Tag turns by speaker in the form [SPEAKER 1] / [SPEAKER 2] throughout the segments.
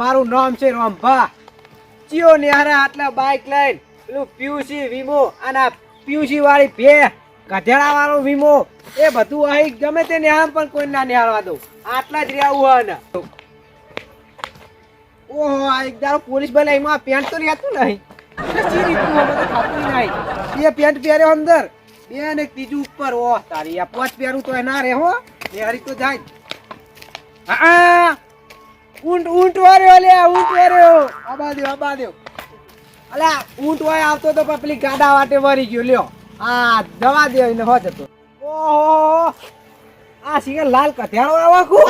[SPEAKER 1] મારું નામ છે રંભા. ચિયો નેહરા આટલા બાઇક લઈને પેલું પીયુસી વીમો અને પીયુસી વાળી ભે ગધેડા વાળો વીમો એ બધું અહીં ગમે તે નેહામ પણ કોઈ ના નેહાળવા દઉં. આટલા જ રહેવું હોય ને. ઓહો આ એક દાડો પોલીસ બને એમાં પેન્ટ તો રહેતું નહીં. કશી રીતનું હવે તો થતું નહીં. બે પેન્ટ પહેર્યો અંદર બે ને ત્રીજું ઉપર. ઓહ તારી આ પાંચ પહેરું તો ના રે હો નેહારી તો જાય. હા ઊંટ વાર્યો લે ઊંટ વાર્યો આબા દેવ અલ્યા ઊંટ વાય આવતો તો પેલી ગાડા વાટે વરી ગયો લ્યો. આ જવા દે એને હો જતો. ઓહો આ સિંગર લાલ કથિયારો આવા કુ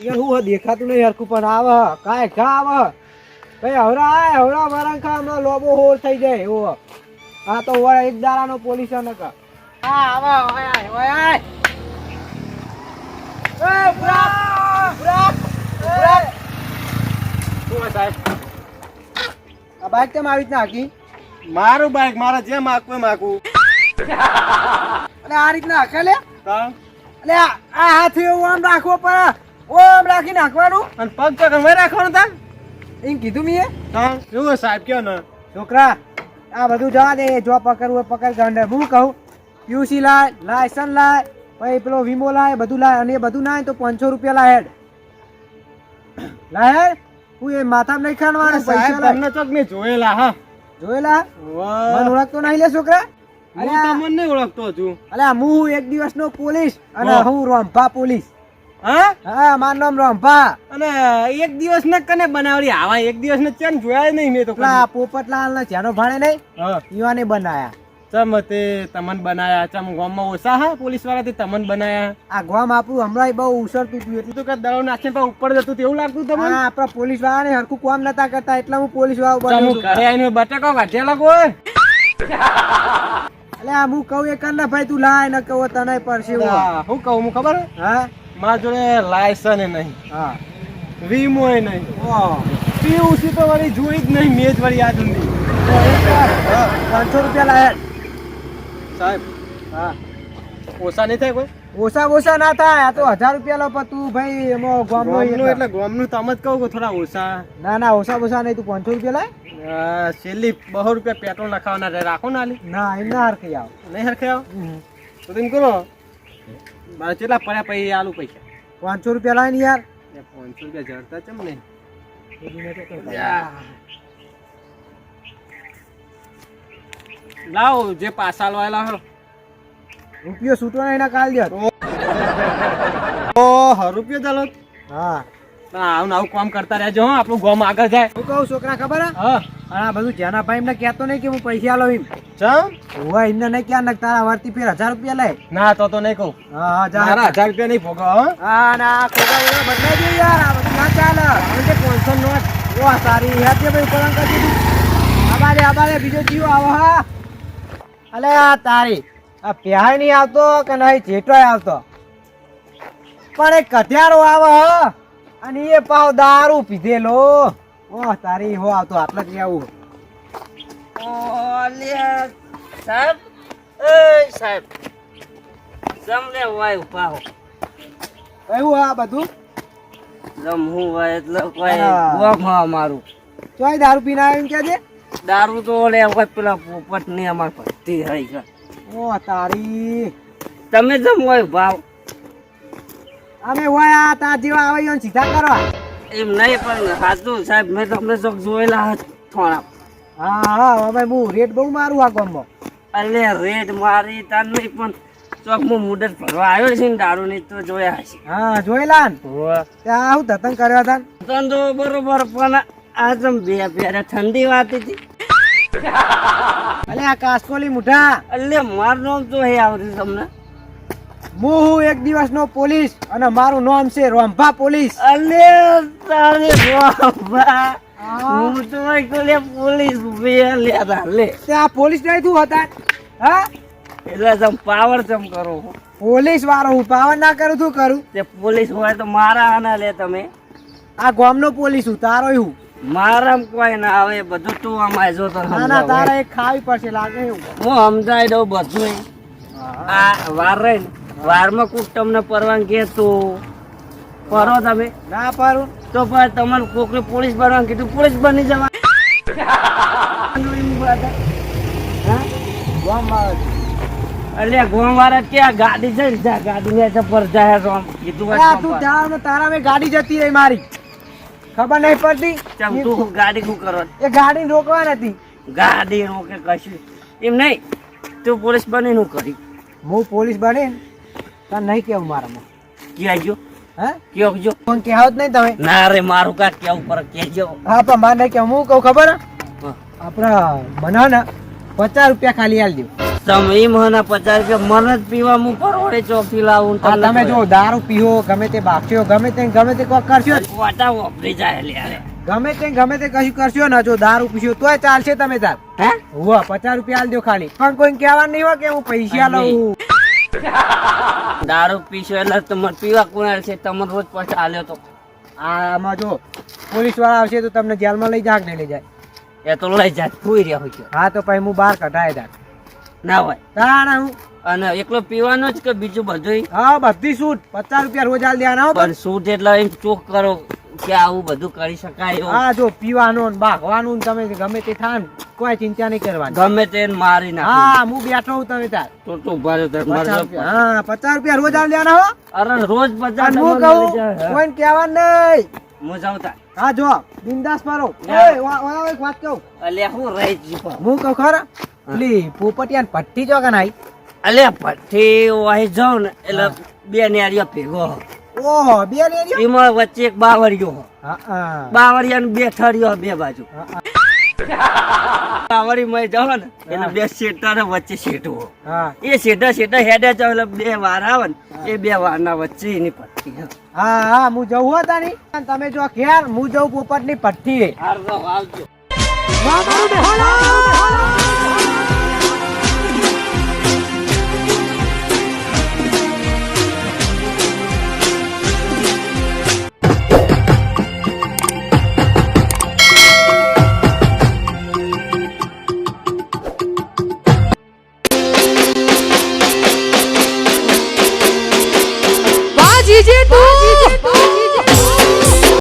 [SPEAKER 1] યાર હું દેખાતું નહીં હરખું પણ આવે કાય ઘા આવે ભાઈ હવરા વરંખા હમણાં લોબો હોલ થઈ જાય એવો. હા તો હોય એક દાડાનો પોલીસ ન કા. હા આવે ઓય એ બુરા આ બાઈક કેમ આવી રીતના હાકી?
[SPEAKER 2] મારું બાઈક મારા જેમ હાકવું માકું.
[SPEAKER 1] અલે આ રીતના હાકે લે અલે આ હાથ એવું આમ રાખવો પડે. ઓમ રાખી નાખવાનું
[SPEAKER 2] અને પગ તો કમાઈ રાખવાનું તા
[SPEAKER 1] એમ કીધું મીએ.
[SPEAKER 2] એવું સાહેબ કયો ને
[SPEAKER 1] છોકરા આ બધું જવા દે. જો પકડવું હોય પકડ ગંડે. હું કહું યુસી લાય લાયસન્સ લાય પછી પેલો વીમો લાય બધું લાય અને એ બધું ના તો 500 રૂપિયા લાય હેડ લાય હેડ. હું એ માથામાં નહીં ખાવાનું પૈસા લાય.
[SPEAKER 2] તમને ચોક મેં જોયેલા હા
[SPEAKER 1] જોયેલા મને ઓળખતો નહીં લે છોકરા.
[SPEAKER 2] હું તમને નહીં ઓળખતો છું.
[SPEAKER 1] અલ્યા હું એક દિવસનો પોલીસ અને હું રંભા પોલીસ.
[SPEAKER 2] હા
[SPEAKER 1] મારું નામ રંભા.
[SPEAKER 2] અને એક દિવસ ને કને બનાવડી આવા એક દિવસ ને ચેન જોયા નહીં મેં તો.
[SPEAKER 1] પેલા પોપટલાલ ને જેનો ભાણે નહીં ઈવાને બનાયા.
[SPEAKER 2] ચમ તે તમન બનાયા ચમ ગામમાં ઓછા હા પોલીસ વાળા તે તમન બનાયા.
[SPEAKER 1] આ ગામ આપણું હમણાં બહુ ઉછળતું હતું એટલે
[SPEAKER 2] તો કે દળો નાખીને તો ઉપર જતું તેવું લાગતું તમને.
[SPEAKER 1] આપડા પોલીસ વાળા ને હરખું કામ નતા કરતા એટલે હું પોલીસ વાળો બન્યો છું.
[SPEAKER 2] ઘરે આવીને બટાકો કાઢ્યા કોઈ
[SPEAKER 1] એટલે હું કહું એ કર ને ભાઈ તું લાય ને કહું તને પડશે.
[SPEAKER 2] હું કહું હું ખબર
[SPEAKER 1] હા
[SPEAKER 2] મારા જોડે લાયસન્સ નહીં
[SPEAKER 1] હા
[SPEAKER 2] વીમો નહીં પીયુસી તો વળી જોઈ જ નહીં મેં જ વળી યાદ નથી.
[SPEAKER 1] 500 રૂપિયા લાય
[SPEAKER 2] સાહેબ
[SPEAKER 1] હા
[SPEAKER 2] ઓછા નહીં થાય કોઈ
[SPEAKER 1] ઓછા ના થાય. આ તો 1000 રૂપિયા લો પણ તું ભાઈ એમાં ગામનો
[SPEAKER 2] એટલે ગામનું તમ જ કહું કે થોડા ઓછા.
[SPEAKER 1] ના ઓછા નહીં તું 500 રૂપિયા લાય.
[SPEAKER 2] છેલ્લી 200 રૂપિયા પેટ્રોલ નખાવાના રાખો ને આલી.
[SPEAKER 1] ના એમ ના હરખી આવ
[SPEAKER 2] નહીં હરખે આવ તો તેમ કરો મારે કેટલા પડ્યા પછી આલુ પૈસા
[SPEAKER 1] 500 રૂપિયા લાય ને યાર.
[SPEAKER 2] 500 રૂપિયા જડતા ચમ નહીં. લાવ જે પાસા લવાયેલા હો
[SPEAKER 1] રૂપિયો છૂટો નહીં ના કાલ દે.
[SPEAKER 2] ઓહો રૂપિયો ચાલો.
[SPEAKER 1] હા
[SPEAKER 2] આવું આવું કામ કરતા રહેજો હો આપણું ગામ આગળ જાય.
[SPEAKER 1] હું કહું છોકરા ખબર
[SPEAKER 2] હા
[SPEAKER 1] આ બધું જેના ભાઈ એમને કહેતો નહીં કે હું પૈસા આલો એમ.
[SPEAKER 2] ચમ
[SPEAKER 1] હોય એમને નહીં ક્યાં નક તારા વારતી ફેર 1000 રૂપિયા લાય.
[SPEAKER 2] ના તો નહીં કહું.
[SPEAKER 1] હા જા
[SPEAKER 2] મારા 1000 રૂપિયા નહીં ભોગવો હો.
[SPEAKER 1] હા ના ખોટા એવા બદલાઈ ગયું યાર. આ બધું ના ચાલે. હવે 500 નોટ ઓ સારી યાદ છે ભાઈ ઉપરાંત કરી દીધું. આબાલે બીજો જીવ આવો હા. અલે આ તારી આ પ્યાય નહીં આવતો કે નહીં જેટોય આવતો પણ એક કથિયારો આવે હ અને એ પાવ દારૂ પીધેલો. ઓહ તારી હો આવતો આટલા જ આવું.
[SPEAKER 3] સાહેબ એ સાહેબ જમલે વાય ઉભા હો.
[SPEAKER 1] એવું આ બધું
[SPEAKER 3] જમવું હોય એટલે કોઈ
[SPEAKER 1] હા.
[SPEAKER 3] ગોમ હા મારું
[SPEAKER 1] ચોય દારૂ પીને આવ્યો એમ કે છે.
[SPEAKER 3] દારૂ તો લે કોઈ પેલા પોપટ ની અમાર પત્તી હઈ ગઈ.
[SPEAKER 1] ઓહ તારી
[SPEAKER 3] તમે જમવાય ભાવ
[SPEAKER 1] અમે હોય આ તાર જેવા આવે ઈયોને સીધા કરવા.
[SPEAKER 3] એમ નહીં પણ સાચું સાહેબ મેં તમને ચોક જોયેલા થોડા.
[SPEAKER 1] હા હવે હું રેટ બહુ મારું આ ગામમાં.
[SPEAKER 3] અલે રેડ મારી તાર નહીં પણ ચોક હું મુદત ભરવા આવ્યો છે ને દારૂ ની તો જોયા હશે.
[SPEAKER 1] હા જોયેલા ને ત્યાં હું ધતંગ કર્યો હતા.
[SPEAKER 3] ધંધો બરોબર પણ આ જમ બે પેરે ઠંડી વાતી હતી.
[SPEAKER 1] અલે આ કાસ્કોલી મુઠા
[SPEAKER 3] અલે મારું નામ તો હે આવડ્યું તમને.
[SPEAKER 1] હું એક દિવસનો પોલીસ અને મારું નામ છે રંભા પોલીસ.
[SPEAKER 3] અલે તારે બાબા હું તો લે પોલીસ બે લેતા લે
[SPEAKER 1] ત્યાં પોલીસ નહીં તું હતા હા
[SPEAKER 3] એટલે જમ પાવર જમ કરો
[SPEAKER 1] પોલીસ વાળો હું પાવર ના કરું તું કરું.
[SPEAKER 3] તે પોલીસ હોય તો મારા આના લે તમે.
[SPEAKER 1] આ ગામનો પોલીસ હું તારો હું.
[SPEAKER 3] મારામ કોઈ ના આવે બધું તું અમાય જો તો
[SPEAKER 1] ના ના તારે એક ખાવી પડશે લાગે એવું.
[SPEAKER 3] હું સમજાઈ દઉં બધું. આ વાર રહી વારમાં કોક તમને પરવાનગી તું પરો તમે
[SPEAKER 1] ના પારું.
[SPEAKER 3] તો પછી તમારે કોકને પોલીસ બનવાનું કીધું પોલીસ બની જવા એટલે ગોમવાળા ક્યાં ગાડી છે ને જા ગાડી ને પર જાય તો આમ કીધું
[SPEAKER 1] અરે આ તું જા ને તારા મેં ગાડી જતી રહી મારી. ખબર નહીં પડતી.
[SPEAKER 3] ચમ તું ગાડી શું કરો
[SPEAKER 1] એ ગાડી રોકવા નથી.
[SPEAKER 3] ગાડી રોકે કશું એમ નહીં તું પોલીસ બની નું કરી
[SPEAKER 1] હું પોલીસ બની તને નહીં કેવું મારામાં.
[SPEAKER 3] ક્યાં ગયો
[SPEAKER 1] હે
[SPEAKER 3] કયો જો
[SPEAKER 1] ફોન કહેવો જ નહીં તમે.
[SPEAKER 3] ના રે મારું કાક કેવું પર કેજો
[SPEAKER 1] હા પણ મારે નહીં કેવું. હું કહું ખબર હે?
[SPEAKER 3] હા.
[SPEAKER 1] આપણા મને ને 50 રૂપિયા ખાલી આલ દો.
[SPEAKER 3] તમે એ મને 50 રૂપિયા મને જ પીવા હું પરવડે ચોકી લાવું
[SPEAKER 1] આ તમે જો દારૂ પીવો ગમે તે બાગશો ગમે તે કોક કરશો
[SPEAKER 3] વાટા વાપરી જાય લે અરે
[SPEAKER 1] ગમે તે કશું કરશો ને જો દારૂ પીશો તોય ચાલશે તમે તાર.
[SPEAKER 3] હે
[SPEAKER 1] હુઆ 50 રૂપિયા આલ દો ખાલી. પણ કોઈ કહેવાનું નહીં હોય કે હું પૈસા લઉં.
[SPEAKER 3] દારૂ પીશો એટલે તમારે પીવા કોણ છે તમને રોજ પૈસા આલ્યો તો
[SPEAKER 1] આમાં જો પોલીસ વાળા આવશે તો તમને જેલમાં લઈ જાય કે નહીં લઈ જાય.
[SPEAKER 3] એ તો લઈ જાય ફૂઈ રહ્યા હોય છે
[SPEAKER 1] હા તો પછી હું બહાર કઢાય તાર.
[SPEAKER 3] ના હોય
[SPEAKER 1] તાણા હું
[SPEAKER 3] અને એકલો પીવાનો જ કે બીજું બધું
[SPEAKER 1] હા બધી છૂટ 50 રૂપિયા રોજ આલ દેવાના હો.
[SPEAKER 3] પણ સૂટ એટલે એમ ચોક કરો કે આવું બધું કરી શકાય એવું.
[SPEAKER 1] હા જો પીવાનું ને બાગવાનું ને તમે ગમે તે થાય ને કોઈ ચિંતા નહીં કરવાની.
[SPEAKER 3] ગમે તે મારી નાખો
[SPEAKER 1] હા હું બેઠો હું તમે તાર.
[SPEAKER 3] તો તું ભરે તો
[SPEAKER 1] 50 રૂપિયા. હા 50 રૂપિયા રોજ આલ દેવાના હો.
[SPEAKER 3] અરે રોજ બધા
[SPEAKER 1] અને હું કહું કોઈને કહેવાનું નહીં.
[SPEAKER 3] હું જાઉં તા
[SPEAKER 1] હા જો બિંદાસ મારો.
[SPEAKER 3] હા.
[SPEAKER 1] એક વાત કહું.
[SPEAKER 3] અલ્યા હું રહી જ છું
[SPEAKER 1] હું કહું ખરા પેલી પોપટિયાને પટ્ટી જો કે નહીં.
[SPEAKER 3] અલ્યા ભઠ્ઠી વાહી જાઉં ને એટલે બે નેરીઓ ભેગો
[SPEAKER 1] ઓહો બે ને રહ્યો.
[SPEAKER 3] એમાં વચ્ચે એક બાવરિયો
[SPEAKER 1] હા હા
[SPEAKER 3] બાવરિયા ને બે ઠળિયો બે બાજુ
[SPEAKER 1] હા,
[SPEAKER 3] બાવરી માં જાવ ને એટલે બે શેટા ને વચ્ચે શેટવો
[SPEAKER 1] હા
[SPEAKER 3] એ શેટા હેડે જાવ એટલે બે વાર આવે ને એ બે વાર ના વચ્ચે એની પટ્ટી
[SPEAKER 1] હા હા હું જવું હો તારી. તમે જો ઘેર હું જઉં પોપટની પટ્ટી.
[SPEAKER 3] હાર આવજો
[SPEAKER 1] વાહ, મારું બેહાડા.